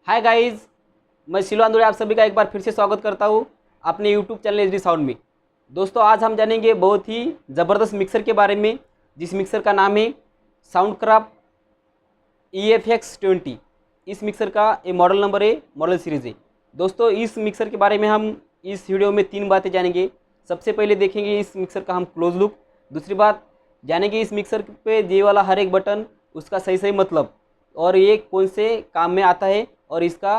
Hi guys, मैं शिलो आंदोले आप सभी का एक बार फिर से स्वागत करता हूँ अपने YouTube channel H D sound में। दोस्तों, आज हम जानेंगे बहुत ही ज़बरदस्त मिक्सर के बारे में, जिस मिक्सर का नाम है साउंडक्राफ्ट EFX20। इस मिक्सर का ये मॉडल नंबर है, मॉडल सीरीज़ है। दोस्तों, इस मिक्सर के बारे में हम इस वीडियो में 3 बातें जानेंगे। सबसे पहले देखेंगे इस मिक्सर का हम क्लोज लुक। दूसरी बात जानेंगे इस मिक्सर पे ये वाला हर एक बटन उसका सही सही मतलब और ये कौन से काम में आता है, और इसका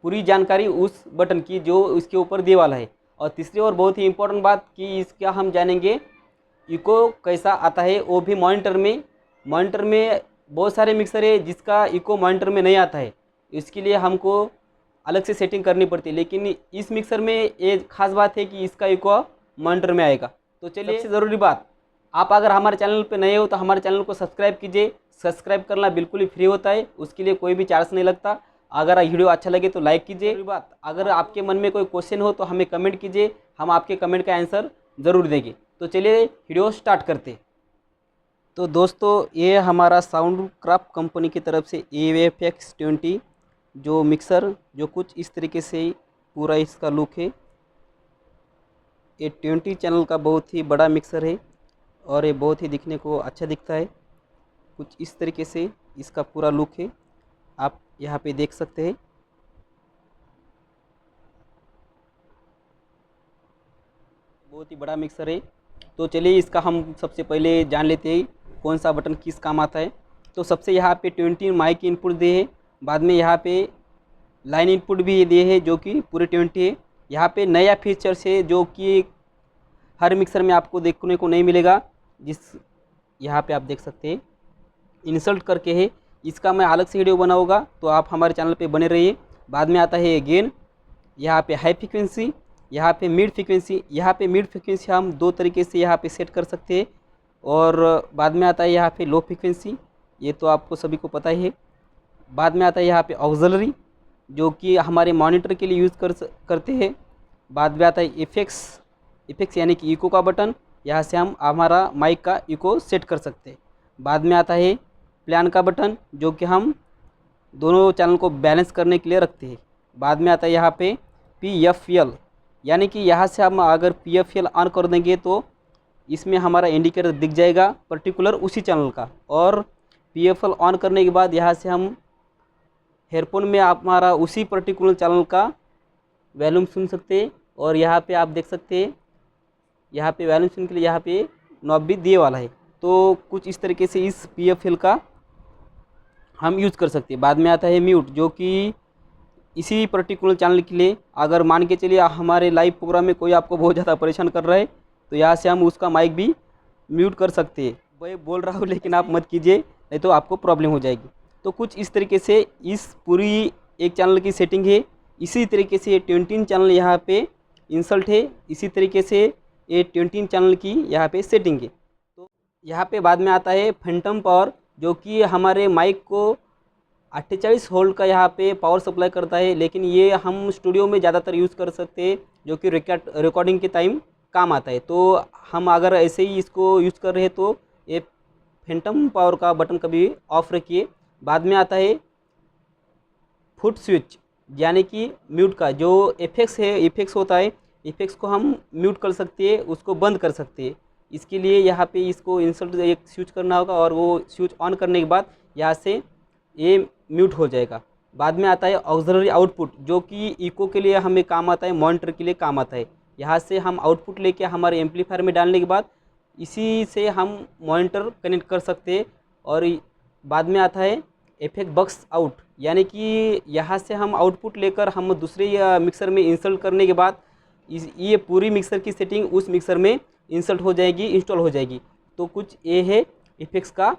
पूरी जानकारी उस बटन की जो इसके ऊपर दिए वाला है। और तीसरी और बहुत ही इम्पोर्टेंट बात कि इसका हम जानेंगे इको कैसा आता है, वो भी मॉनिटर में बहुत सारे मिक्सर है जिसका इको मॉनिटर में नहीं आता है। इसके लिए हमको अलग से सेटिंग करनी पड़ती है, लेकिन इस मिक्सर में ये खास बात है कि इसका इको मॉनिटर में आएगा। तो चलिए, सबसे ज़रूरी बात, आप अगर हमारे चैनल पर नए हो तो हमारे चैनल को सब्सक्राइब कीजिए। सब्सक्राइब करना बिल्कुल ही फ्री होता है, उसके लिए कोई भी चार्ज नहीं लगता। अगर वीडियो अच्छा लगे तो लाइक कीजिए। दूसरी बात, अगर आपके मन में कोई क्वेश्चन हो तो हमें कमेंट कीजिए, हम आपके कमेंट का आंसर ज़रूर देंगे। तो चलिए वीडियो स्टार्ट करते हैं। तो दोस्तों, ये हमारा साउंडक्राफ्ट कंपनी की तरफ से EFX20 जो मिक्सर जो कुछ इस तरीके से पूरा इसका लुक है। ये 20 चैनल का बहुत ही बड़ा मिक्सर है और ये बहुत ही दिखने को अच्छा दिखता है। कुछ इस तरीके से इसका पूरा लुक है, आप यहाँ पे देख सकते हैं। बहुत ही बड़ा मिक्सर है। तो चलिए, इसका हम सबसे पहले जान लेते हैं कौन सा बटन किस काम आता है। तो सबसे यहाँ पे 20 माइक इनपुट दिए है, बाद में यहाँ पे लाइन इनपुट भी दिए है जो कि पूरे 20 है। यहाँ पे नया फीचर्स है जो कि हर मिक्सर में आपको देखने को नहीं मिलेगा, जिस यहाँ पे आप देख सकते हैं इंसल्ट करके है। इसका मैं अलग से वीडियो बनाऊंगा, तो आप हमारे चैनल पे बने रहिए। बाद में आता है गेन, यहाँ पे हाई फ्रिक्वेंसी, यहाँ पे मिड फ्रिक्वेंसी। यहाँ पे मिड फ्रिक्वेंसी हम 2 तरीके से यहाँ पे सेट कर सकते हैं। और बाद में आता है यहाँ पे लो फ्रिक्वेंसी, ये तो आपको सभी को पता ही है। बाद में आता है यहाँ पे ऑक्सिलरी जो कि हमारे मॉनिटर के लिए यूज़ करते हैं। बाद में आता है इफेक्ट्स यानी कि इको का बटन, यहाँ से हम हमारा माइक का इको सेट कर सकते हैं। बाद में आता है प्लान का बटन जो कि हम दोनों चैनल को बैलेंस करने के लिए रखते हैं। बाद में आता है यहाँ पे PFL, यानी कि यहाँ से हम अगर PFL ऑन कर देंगे तो इसमें हमारा इंडिकेटर दिख जाएगा पर्टिकुलर उसी चैनल का। और PFL ऑन करने के बाद यहाँ से हम हेडफोन में हमारा उसी पर्टिकुलर चैनल का वॉल्यूम सुन सकते हैं। और यहाँ पे आप देख सकते हैं, यहाँ पे वॉल्यूम सुनने के लिए यहाँ पे नॉब भी दिए वाला है। तो कुछ इस तरीके से इस PFL का हम यूज़ कर सकते हैं। बाद में आता है म्यूट जो कि इसी पर्टिकुलर चैनल के लिए, अगर मान के चलिए हमारे लाइव प्रोग्राम में कोई आपको बहुत ज़्यादा परेशान कर रहा है तो यहाँ से हम उसका माइक भी म्यूट कर सकते हैं। मैं बोल रहा हूँ लेकिन आप मत कीजिए, नहीं तो आपको प्रॉब्लम हो जाएगी। तो कुछ इस तरीके से इस पूरी एक चैनल की सेटिंग है। इसी तरीके से 20 चैनल यहाँ पे इंसल्ट है, इसी तरीके से ये 20 चैनल की यहाँ पे सेटिंग है। तो यहाँ पे बाद में आता है फैंटम पावर जो कि हमारे माइक को 48 वोल्ट का यहाँ पे पावर सप्लाई करता है, लेकिन ये हम स्टूडियो में ज़्यादातर यूज़ कर सकते हैं जो कि रिकॉर्डिंग के टाइम काम आता है। तो हम अगर ऐसे ही इसको यूज़ कर रहे हैं तो ये फैंटम पावर का बटन कभी ऑफ रखिए। बाद में आता है फुट स्विच यानी कि म्यूट का जो इफेक्ट्स है, इफेक्ट्स होता है, इफेक्ट्स को हम म्यूट कर सकते हैं, उसको बंद कर सकते हैं। इसके लिए यहाँ पे इसको इंसर्ट एक स्विच करना होगा और वो स्विच ऑन करने के बाद यहाँ से ये म्यूट हो जाएगा। बाद में आता है ऑक्सिलरी आउटपुट जो कि इको के लिए हमें काम आता है, मॉनिटर के लिए काम आता है। यहाँ से हम आउटपुट लेके हमारे एम्पलीफायर में डालने के बाद इसी से हम मॉनिटर कनेक्ट कर सकते हैं। और बाद में आता है इफेक्ट बॉक्स आउट, यानी कि यहाँ से हम आउटपुट लेकर हम दूसरे मिक्सर में इंसर्ट करने के बाद ये पूरी मिक्सर की सेटिंग उस मिक्सर में इंसर्ट हो जाएगी, इंस्टॉल हो जाएगी। तो कुछ ये है इफेक्ट्स का।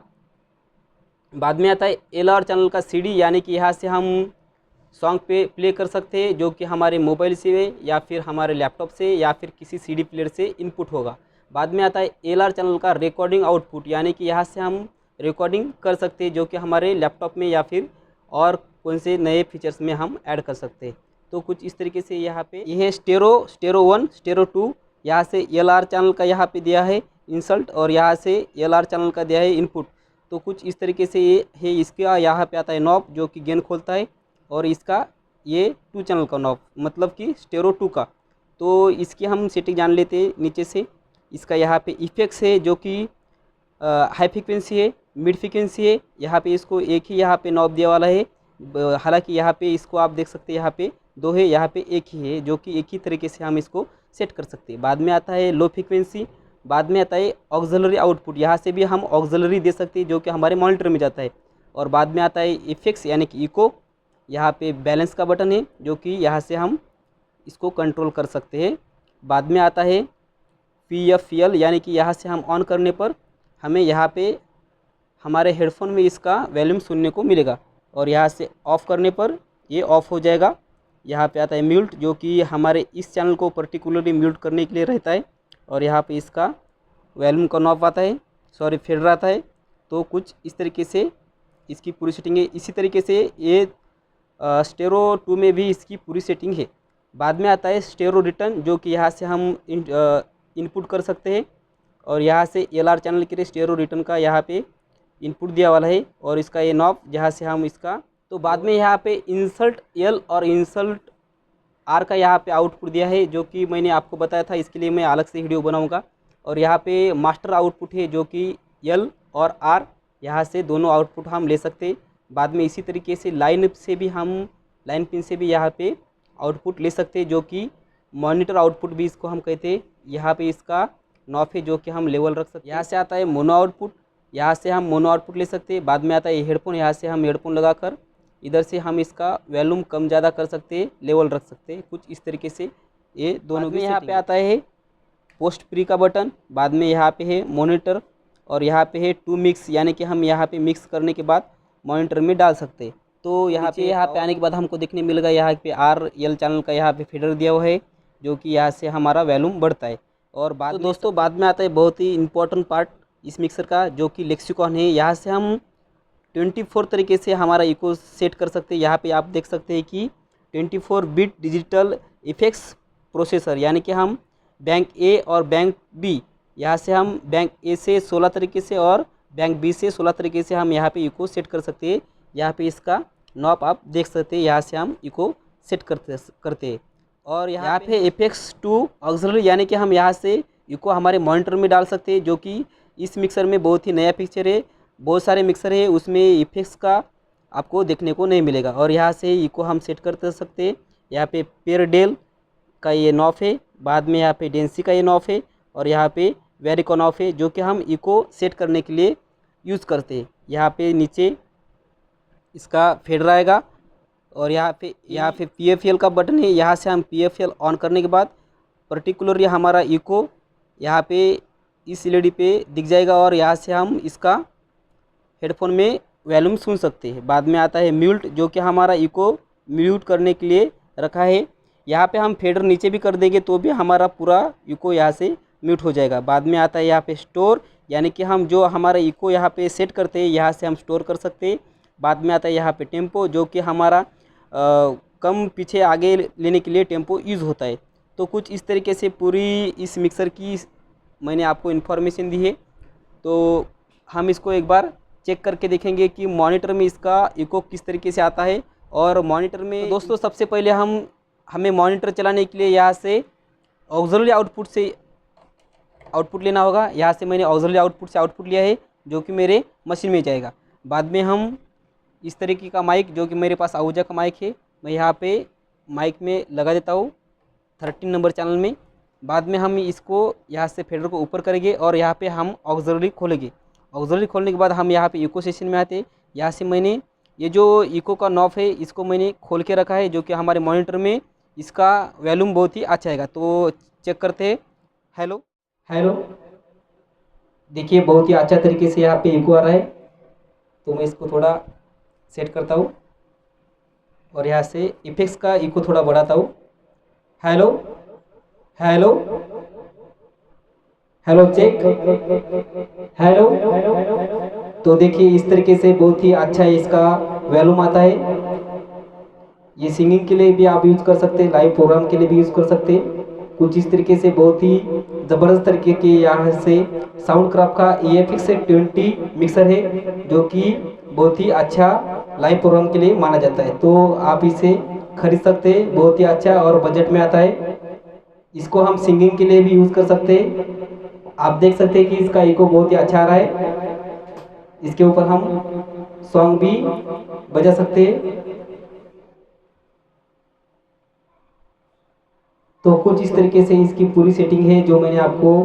बाद में आता है LR चैनल का CD, यानी कि यहाँ से हम सॉन्ग पे प्ले कर सकते हैं जो कि हमारे मोबाइल से या फिर हमारे लैपटॉप से या फिर किसी CD प्लेयर से इनपुट होगा। बाद में आता है LR चैनल का रिकॉर्डिंग आउटपुट, यानी कि यहाँ से हम रिकॉर्डिंग कर सकते हैं जो कि हमारे लैपटॉप में या फिर और कौन से नए फीचर्स में हम ऐड कर सकते हैं। तो कुछ इस तरीके से यहाँ पे यह है स्टेरो 1 स्टेरो 2, यहाँ से LR चैनल का यहाँ पे दिया है इंसल्ट और यहाँ से LR चैनल का दिया है इनपुट। तो कुछ इस तरीके से ये है। इसका यहाँ पे आता है नॉब जो कि गेन खोलता है और इसका ये 2 चैनल का नॉब, मतलब कि स्टेरो 2 का। तो इसकी हम सेटिंग जान लेते हैं नीचे से। इसका यहाँ पे इफेक्ट्स है जो कि हाई फ्रिक्वेंसी है, मिड फ्रिक्वेंसी है। यहाँ पे इसको एक ही यहाँ पे नॉब दिया वाला है। हालांकि यहाँ पे इसको आप देख सकते हैं, यहाँ पे 2 है, यहाँ पे एक ही है, जो कि एक ही तरीके से हम इसको सेट कर सकते हैं। बाद में आता है लो फ्रिक्वेंसी, बाद में आता है ऑक्सिलरी आउटपुट, यहाँ से भी हम ऑक्सिलरी दे सकते हैं जो कि हमारे मॉनिटर में जाता है। और बाद में आता है इफेक्ट्स यानी कि इको। यहाँ पे बैलेंस का बटन है जो कि यहाँ से हम इसको कंट्रोल कर सकते हैं। बाद में आता है PFL, यानी कि यहाँ से हम ऑन करने पर हमें यहाँ पे हमारे हेडफोन में इसका वॉल्यूम सुनने को मिलेगा, और यहाँ से ऑफ़ करने पर ये ऑफ़ हो जाएगा। यहाँ पे आता है म्यूट, जो कि हमारे इस चैनल को पर्टिकुलरली म्यूट करने के लिए रहता है। और यहाँ पे इसका वॉल्यूम का नॉब आता है, सॉरी फेडर आता है। तो कुछ इस तरीके से इसकी पूरी सेटिंग है। इसी तरीके से ये स्टेरो 2 में भी इसकी पूरी सेटिंग है। बाद में आता है स्टेरो रिटर्न, जो कि यहाँ से हम इनपुट कर सकते हैं, और यहाँ से LR चैनल के लिए स्टेरो रिटर्न का यहाँ पे इनपुट दिया वाला है, और इसका ये नॉब जहाँ से हम इसका। तो बाद में यहाँ पे इंसल्ट L और इंसल्ट R का यहाँ पे आउटपुट दिया है, जो कि मैंने आपको बताया था, इसके लिए मैं अलग से वीडियो बनाऊँगा। और यहाँ पे मास्टर आउटपुट है जो कि L और R, यहाँ से दोनों आउटपुट हम ले सकते हैं। बाद में इसी तरीके से लाइन पिन से भी यहाँ पे आउटपुट ले सकते हैं, जो कि मॉनिटर आउटपुट भी इसको हम कहते हैं। यहाँ पे इसका नॉब है जो कि हम लेवल रख सकते हैं। यहाँ से आता है मोनो आउटपुट, यहाँ से हम मोनो आउटपुट ले सकते हैं। बाद में आता है हेडफोन, यहाँ से हम हेडफोन लगाकर इधर से हम इसका वॉल्यूम कम ज़्यादा कर सकते हैं, लेवल रख सकते हैं। कुछ इस तरीके से ये दोनों भी। यहाँ पे आता है पोस्ट प्री का बटन, बाद में यहाँ पे है मॉनिटर, और यहाँ पे है टू मिक्स, यानी कि हम यहाँ पे मिक्स करने के बाद मॉनिटर में डाल सकते हैं। तो यहाँ पे आने के बाद हमको देखने मिलेगा यहाँ पे RL चैनल का यहाँ पे फीडर दिया हुआ है, जो कि यहाँ से हमारा वॉल्यूम बढ़ता है। और बाद दोस्तों बाद में आता है बहुत ही इम्पोर्टेंट पार्ट इस मिक्सर का, जो कि लेक्सिकॉन है। यहाँ से हम 24 तरीके से हमारा इको सेट कर सकते हैं। यहाँ पे आप देख सकते हैं कि 24 बिट डिजिटल इफेक्ट्स प्रोसेसर, यानी कि हम बैंक A और बैंक B, यहाँ से हम बैंक A से 16 तरीके से और बैंक B से 16 तरीके से हम यहाँ पे इको सेट कर सकते हैं। यहाँ पे इसका नॉब आप देख सकते हैं, यहाँ से हम इको सेट करते हैं। और यहाँ पे एपेक्स टू ऑक्सिलरी, यानी कि हम यहाँ से इको हमारे मॉनिटर में डाल सकते हैं, जो कि इस मिक्सर में बहुत ही नया फीचर है। बहुत सारे मिक्सर है उसमें इफेक्ट्स का आपको देखने को नहीं मिलेगा, और यहाँ से इको हम सेट कर सकते हैं। यहाँ पे पेरडेल का ये नॉब है, बाद में यहाँ पे डेंसी का ये नॉब है, और यहाँ पे वेरिकॉन ऑफ है, जो कि हम इको सेट करने के लिए यूज़ करते हैं। यहाँ पे नीचे इसका फेडर आएगा, और यहाँ पे PFL का बटन है। यहाँ से हम PFL ऑन करने के बाद पर्टिकुलरली हमारा इको यहाँ पे इस LED पे दिख जाएगा, और यहाँ से हम इसका हेडफोन में वॉल्यूम सुन सकते हैं। बाद में आता है म्यूट, जो कि हमारा इको म्यूट करने के लिए रखा है। यहाँ पे हम फेडर नीचे भी कर देंगे तो भी हमारा पूरा इको यहाँ से म्यूट हो जाएगा। बाद में आता है यहाँ पे स्टोर, यानी कि हम जो हमारा इको यहाँ पे सेट करते हैं यहाँ से हम स्टोर कर सकते हैं। बाद में आता है यहाँ पे टेम्पो, जो कि हमारा कम पीछे आगे लेने के लिए टेम्पो यूज़ होता है। तो कुछ इस तरीके से पूरी इस मिक्सर की मैंने आपको इन्फॉर्मेशन दी है। तो हम इसको एक बार चेक करके देखेंगे कि मॉनिटर में इसका इको किस तरीके से आता है। और मॉनिटर में तो दोस्तों सबसे पहले हमें मॉनिटर चलाने के लिए यहाँ से ऑक्सिलरी आउटपुट से आउटपुट लेना होगा। यहाँ से मैंने ऑक्सिलरी आउटपुट से आउटपुट लिया है, जो कि मेरे मशीन में जाएगा। बाद में हम इस तरीके का माइक, जो कि मेरे पास आहूजा का माइक है, मैं यहाँ पे माइक में लगा देता हूँ 13 नंबर चैनल में। बाद में हम इसको यहाँ से फेडर को ऊपर करेंगे और यहाँ पे हम ऑक्सिलरी खोलेंगे। ऑक्सिलरी खोलने के बाद हम यहाँ पे इको सेशन में आते हैं। यहाँ से मैंने ये जो इको का नॉब है इसको मैंने खोल के रखा है, जो कि हमारे मॉनिटर में इसका वॉल्यूम बहुत ही अच्छा आएगा। तो चेक करते हैं। हेलो हेलो, देखिए बहुत ही अच्छा तरीके से यहाँ पे इको आ रहा है। तो मैं इसको थोड़ा सेट करता हूँ और यहाँ से इफेक्ट्स का इको थोड़ा बढ़ाता हूँ। Hello hello hello check, hello. तो देखिए इस तरीके से बहुत ही अच्छा इसका वॉल्यूम आता है। ये सिंगिंग के लिए भी आप यूज़ कर सकते हैं, लाइव प्रोग्राम के लिए भी यूज़ कर सकते हैं। कुछ इस तरीके से बहुत ही ज़बरदस्त तरीके के यहाँ से साउंड क्राफ्ट का EFX 20 मिक्सर है, जो कि बहुत ही अच्छा लाइव प्रोग्राम के लिए माना जाता है। तो आप इसे खरीद सकते हैं, बहुत ही अच्छा और बजट में आता है। इसको हम सिंगिंग के लिए भी यूज़ कर सकते हैं। आप देख सकते हैं कि इसका इको बहुत ही अच्छा आ रहा है। इसके ऊपर हम सॉन्ग भी बजा सकते हैं। तो कुछ इस तरीके से इसकी पूरी सेटिंग है जो मैंने आपको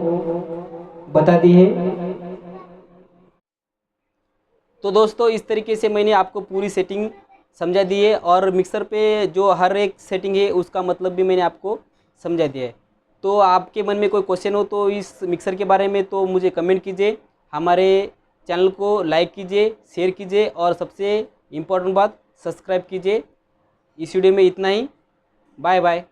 बता दी है। तो दोस्तों इस तरीके से मैंने आपको पूरी सेटिंग समझा दी है, और मिक्सर पे जो हर एक सेटिंग है उसका मतलब भी मैंने आपको समझा दिया है। तो आपके मन में कोई क्वेश्चन हो तो इस मिक्सर के बारे में तो मुझे कमेंट कीजिए, हमारे चैनल को लाइक कीजिए, शेयर कीजिए, और सबसे इम्पोर्टेंट बात सब्सक्राइब कीजिए। इस वीडियो में इतना ही। Bye bye.